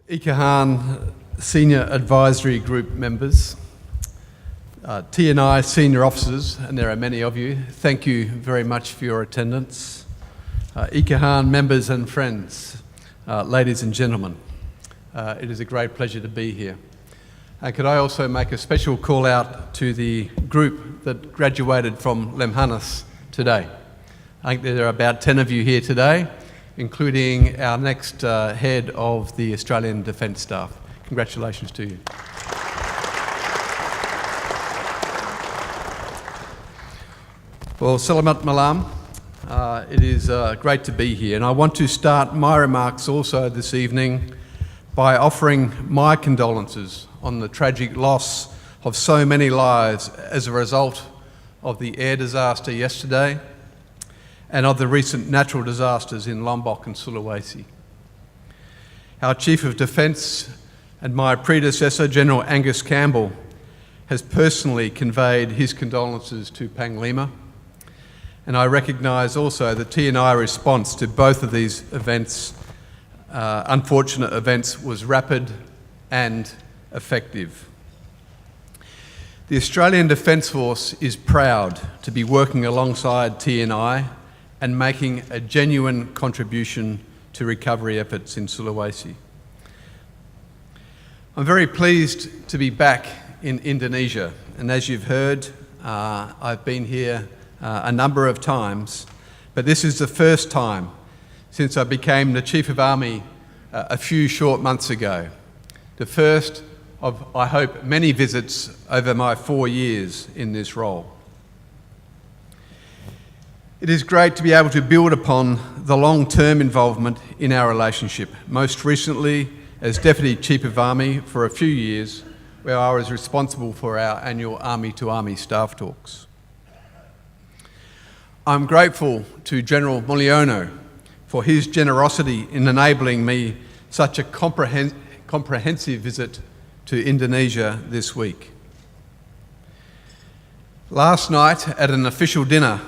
IKAHAN Senior Advisory Group members, T&I senior officers, and there are many of you, thank you very much for your attendance. IKAHAN members and friends, ladies and gentlemen, it is a great pleasure to be here. Could I also make a special call out to the group that graduated from Lemhanas today. I think there are about 10 of you here today, including our next head of the Australian Defence Staff. Congratulations to you. Well, Selamat Malam. It is great to be here, and I want to start my remarks also this evening by offering my condolences on the tragic loss of so many lives as a result of the air disaster yesterday and of the recent natural disasters in Lombok and Sulawesi. Our Chief of Defence and my predecessor, General Angus Campbell, has personally conveyed his condolences to Panglima, and I recognise also the T&I response to both of these events, unfortunate events, was rapid and effective. The Australian Defence Force is proud to be working alongside T&I and making a genuine contribution to recovery efforts in Sulawesi. I'm very pleased to be back in Indonesia, and as you've heard, I've been here a number of times, but this is the first time since I became the Chief of Army a few short months ago. The first of, I hope, many visits over my 4 years in this role. It is great to be able to build upon the long-term involvement in our relationship, most recently as Deputy Chief of Army for a few years, where I was responsible for our annual Army-to-Army staff talks. I'm grateful to General Mulyono for his generosity in enabling me such a comprehensive visit to Indonesia this week. Last night at an official dinner,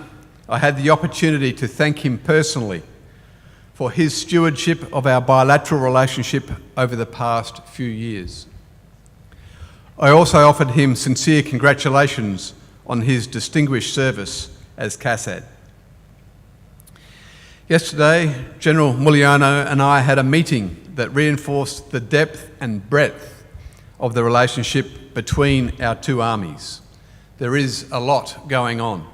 I had the opportunity to thank him personally for his stewardship of our bilateral relationship over the past few years. I also offered him sincere congratulations on his distinguished service as CASAD. Yesterday, General Mulyono and I had a meeting that reinforced the depth and breadth of the relationship between our two armies. There is a lot going on.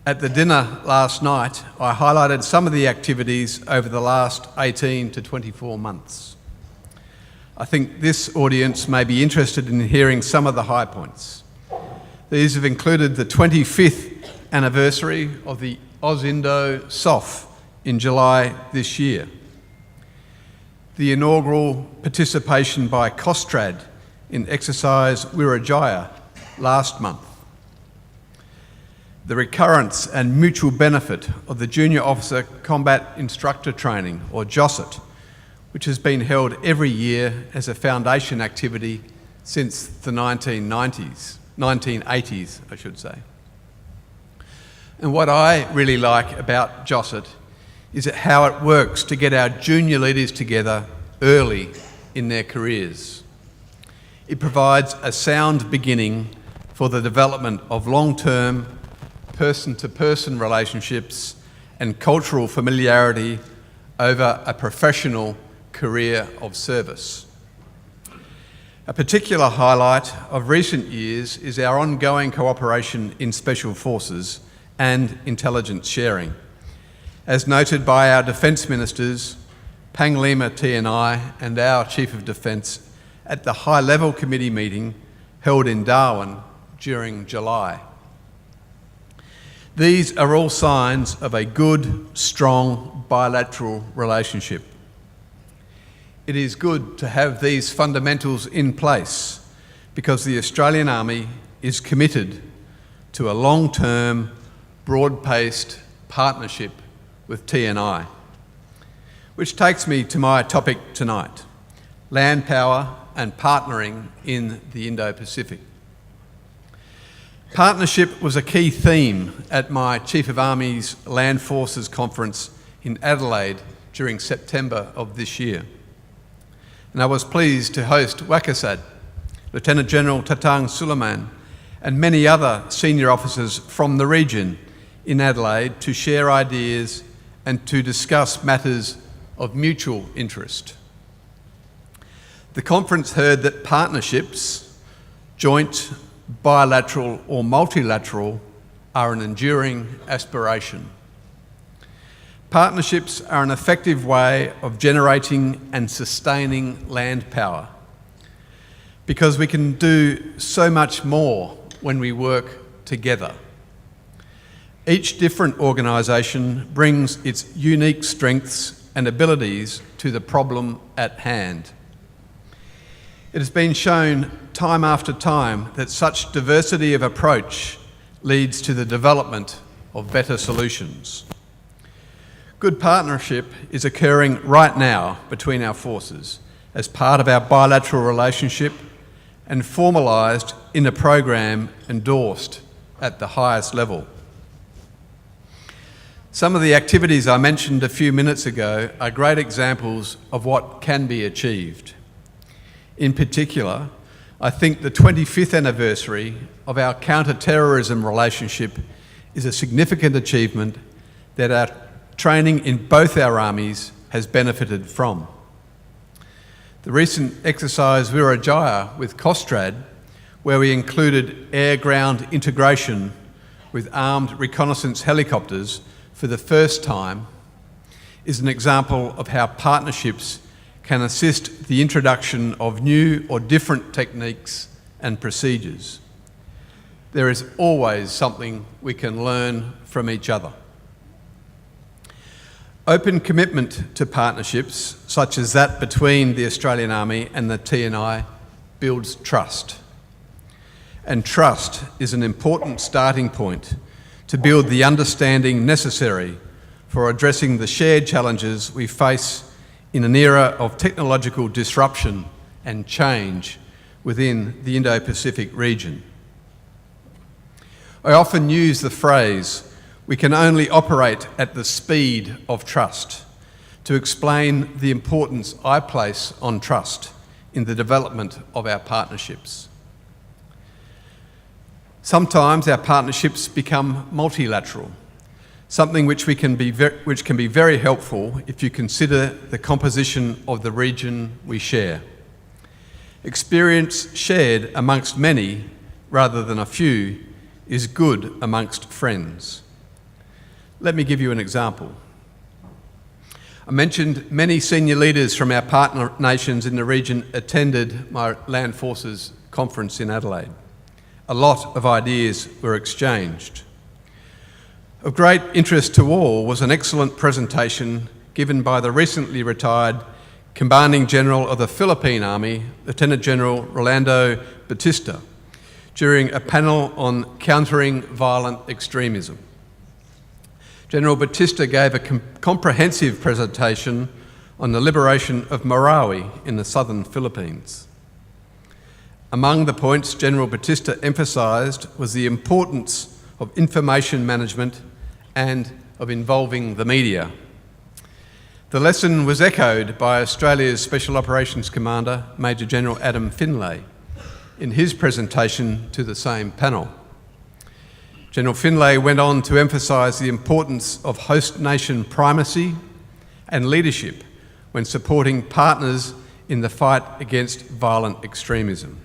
At the dinner last night, I highlighted some of the activities over the last 18 to 24 months. I think this audience may be interested in hearing some of the high points. These have included the 25th anniversary of the Aus-Indo-SOF in July this year, the inaugural participation by Kostrad in Exercise Wirajaya last month, the recurrence and mutual benefit of the Junior Officer Combat Instructor Training, or JOSIT, which has been held every year as a foundation activity since the 1980s, I should say. And what I really like about JOSIT is how it works to get our junior leaders together early in their careers. It provides a sound beginning for the development of long-term person-to-person relationships and cultural familiarity over a professional career of service. A particular highlight of recent years is our ongoing cooperation in Special Forces and intelligence sharing, as noted by our Defence Ministers, Panglima T&I and our Chief of Defence at the high-level committee meeting held in Darwin during July. These are all signs of a good, strong bilateral relationship. It is good to have these fundamentals in place because the Australian Army is committed to a long-term, broad-based partnership with T&I. Which takes me to my topic tonight, land power and partnering in the Indo-Pacific. Partnership was a key theme at my Chief of Army's Land Forces Conference in Adelaide during September of this year. and I was pleased to host Wakasad, Lieutenant General Tatang Suleiman, and many other senior officers from the region in Adelaide to share ideas and to discuss matters of mutual interest. The conference heard that partnerships, joint, bilateral or multilateral, are an enduring aspiration. Partnerships are an effective way of generating and sustaining land power because we can do so much more when we work together. Each different organisation brings its unique strengths and abilities to the problem at hand. It has been shown time after time that such diversity of approach leads to the development of better solutions. Good partnership is occurring right now between our forces as part of our bilateral relationship and formalised in a program endorsed at the highest level. Some of the activities I mentioned a few minutes ago are great examples of what can be achieved. In particular, I think the 25th anniversary of our counter-terrorism relationship is a significant achievement that our training in both our armies has benefited from. The recent exercise Virajaya with Kostrad, where we included air-ground integration with armed reconnaissance helicopters for the first time, is an example of how partnerships can assist the introduction of new or different techniques and procedures. There is always something we can learn from each other. Open commitment to partnerships, such as that between the Australian Army and the TNI, builds trust. And trust is an important starting point to build the understanding necessary for addressing the shared challenges we face in an era of technological disruption and change within the Indo-Pacific region. I often use the phrase, "We can only operate at the speed of trust," to explain the importance I place on trust in the development of our partnerships. Sometimes our partnerships become multilateral, something which can be very helpful if you consider the composition of the region we share. Experience shared amongst many rather than a few is good amongst friends. Let me give you an example. I mentioned many senior leaders from our partner nations in the region attended my Land Forces conference in Adelaide. A lot of ideas were exchanged. Of great interest to all was an excellent presentation given by the recently retired Commanding General of the Philippine Army, Lieutenant General Rolando Batista, during a panel on countering violent extremism. General Batista gave a comprehensive presentation on the liberation of Marawi in the southern Philippines. Among the points General Batista emphasised was the importance of information management and of involving the media. The lesson was echoed by Australia's Special Operations Commander, Major General Adam Finlay, in his presentation to the same panel. General Finlay went on to emphasise the importance of host nation primacy and leadership when supporting partners in the fight against violent extremism.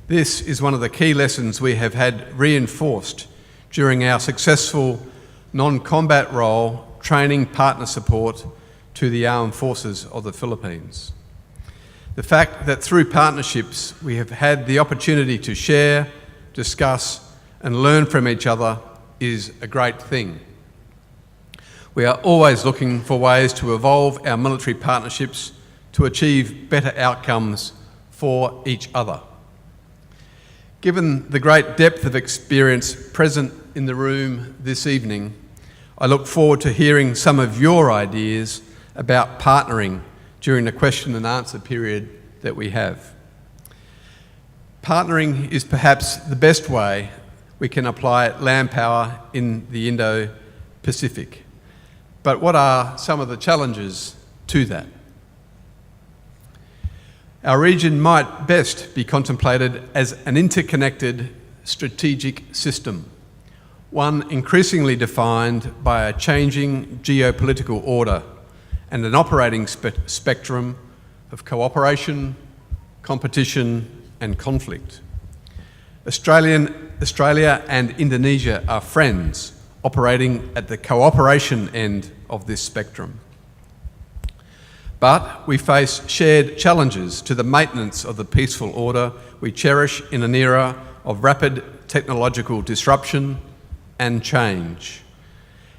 This is one of the key lessons we have had reinforced during our successful non-combat role training partner support to the armed forces of the Philippines. The fact that through partnerships we have had the opportunity to share, discuss and learn from each other is a great thing. We are always looking for ways to evolve our military partnerships to achieve better outcomes for each other. Given the great depth of experience present in the room this evening, I look forward to hearing some of your ideas about partnering during the question and answer period that we have. Partnering is perhaps the best way we can apply land power in the Indo-Pacific. But what are some of the challenges to that? Our region might best be contemplated as an interconnected strategic system, one increasingly defined by a changing geopolitical order and an operating spectrum of cooperation, competition and conflict. Australia and Indonesia are friends, operating at the cooperation end of this spectrum. But we face shared challenges to the maintenance of the peaceful order we cherish in an era of rapid technological disruption and change.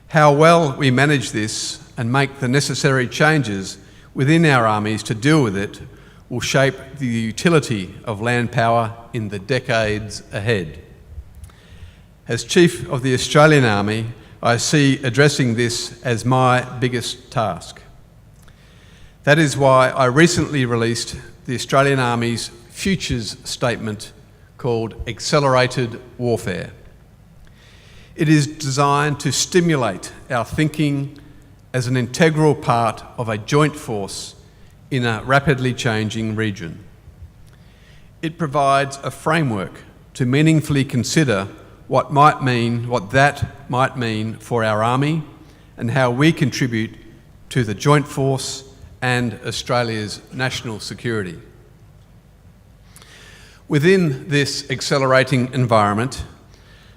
How well we manage this and make the necessary changes within our armies to deal with it will shape the utility of land power in the decades ahead. As Chief of the Australian Army, I see addressing this as my biggest task. That is why I recently released the Australian Army's Futures Statement called Accelerated Warfare. It is designed to stimulate our thinking as an integral part of a joint force in a rapidly changing region. It provides a framework to meaningfully consider what that might mean for our Army and how we contribute to the joint force and Australia's national security. Within this accelerating environment,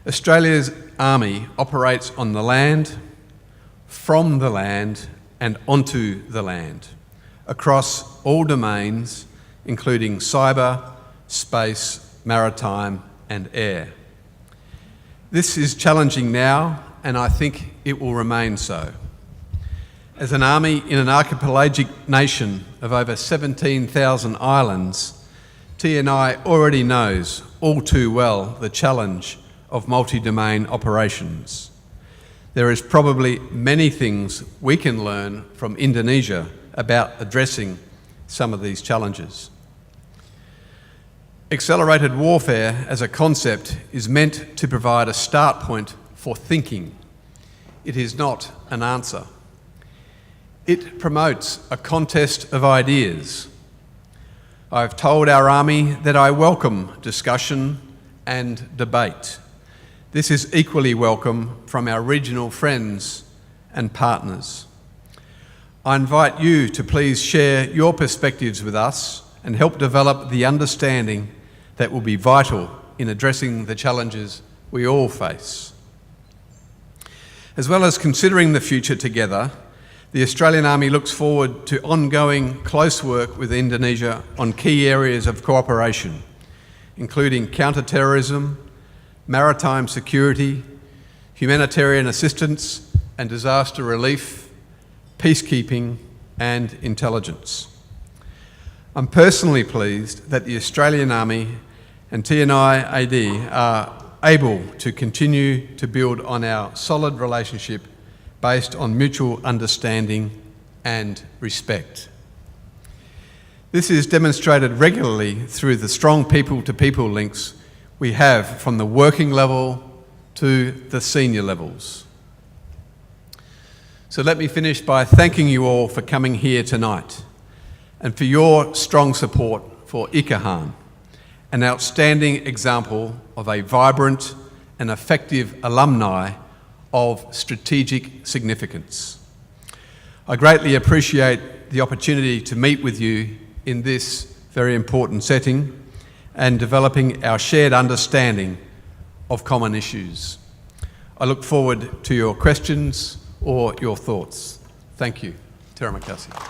Australia's Army operates on the land, from the land and onto the land, across all domains, including cyber, space, maritime and air. This is challenging now, and I think it will remain so. As an army in an archipelagic nation of over 17,000 islands, TNI already knows all too well the challenge of multi-domain operations. There is probably many things we can learn from Indonesia about addressing some of these challenges. Accelerated warfare as a concept is meant to provide a start point for thinking. It is not an answer. It promotes a contest of ideas. I've told our Army that I welcome discussion and debate. This is equally welcome from our regional friends and partners. I invite you to please share your perspectives with us and help develop the understanding that will be vital in addressing the challenges we all face. As well as considering the future together, the Australian Army looks forward to ongoing close work with Indonesia on key areas of cooperation, including counter-terrorism, maritime security, humanitarian assistance and disaster relief, peacekeeping and intelligence. I'm personally pleased that the Australian Army and TNI-AD are able to continue to build on our solid relationship based on mutual understanding and respect. This is demonstrated regularly through the strong people-to-people links we have from the working level to the senior levels. So let me finish by thanking you all for coming here tonight and for your strong support for IKAHAN, an outstanding example of a vibrant and effective alumni of strategic significance. I greatly appreciate the opportunity to meet with you in this very important setting and developing our shared understanding of common issues. I look forward to your questions or your thoughts. Thank you. Terima kasih.